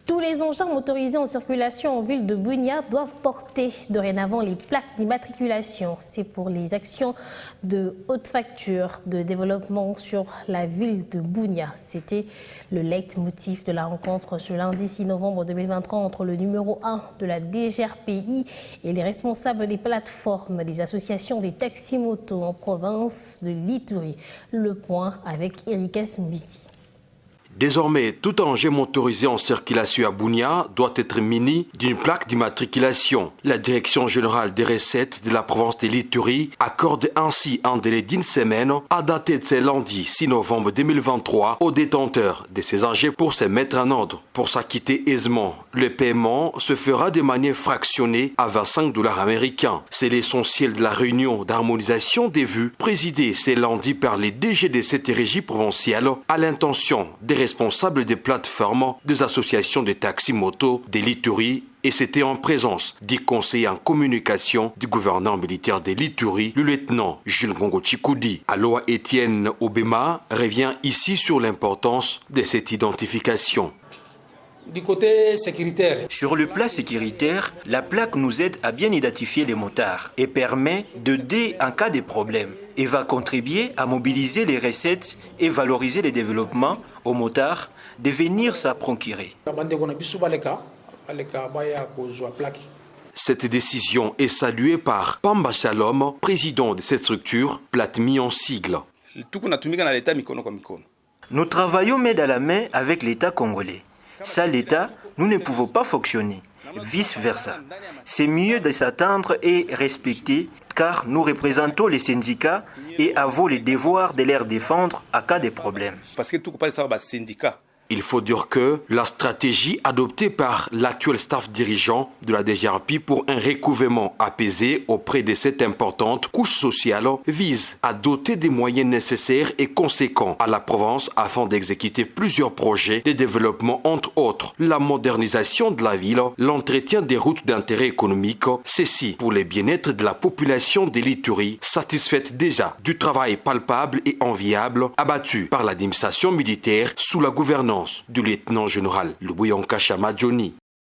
Tous les engins motorisés en circulation en ville de Bunia doivent porter dorénavant les plaques d'immatriculation. C'est pour les actions de haute facture de développement sur la ville de Bunia. C'était le leitmotiv de la rencontre ce lundi 6 novembre 2023 entre le numéro 1 de la DGRPI et les responsables des plateformes des associations des taxis-motos en province de l'Ituri. Le point avec Eric Mbissi. Désormais, tout engin motorisé en circulation à Bunia doit être muni d'une plaque d'immatriculation. La Direction générale des recettes de la province de l'Ituri accorde ainsi un délai d'une semaine à dater de ce lundi 6 novembre 2023 aux détenteurs de ces engins pour se mettre en ordre. Pour s'acquitter aisément, le paiement se fera de manière fractionnée à 25 $ américains. C'est l'essentiel de la réunion d'harmonisation des vues présidée ce lundi par les DG de cette régie provinciale à l'intention des responsables des plateformes des associations de taxis-motos de l'Ituri, et c'était en présence du conseiller en communication du gouverneur militaire de l'Ituri, le lieutenant Jules Ngongo Chikoudi. Aloa Étienne Obema revient ici sur l'importance de cette identification. Du côté sécuritaire. Sur le plan sécuritaire, la plaque nous aide à bien identifier les motards et permet d'aider en cas de problème et va contribuer à mobiliser les recettes et valoriser les développements aux motards de venir s'en procurer. Cette décision est saluée par Pamba Shalom, président de cette structure, Platmi en sigle. Nous travaillons main dans la main avec l'État congolais. Sans l'État, nous ne pouvons pas fonctionner. Vice-versa. C'est mieux de s'attendre et respecter car nous représentons les syndicats et avons le devoir de les défendre en cas de problème. Il faut dire que la stratégie adoptée par l'actuel staff dirigeant de la DGRPI pour un recouvrement apaisé auprès de cette importante couche sociale vise à doter des moyens nécessaires et conséquents à la province afin d'exécuter plusieurs projets de développement, entre autres la modernisation de la ville, l'entretien des routes d'intérêt économique, ceci pour le bien-être de la population de l'Ituri, satisfaite déjà du travail palpable et enviable abattu par l'administration militaire sous la gouvernance du lieutenant général Lubuyanka Chamadjoni.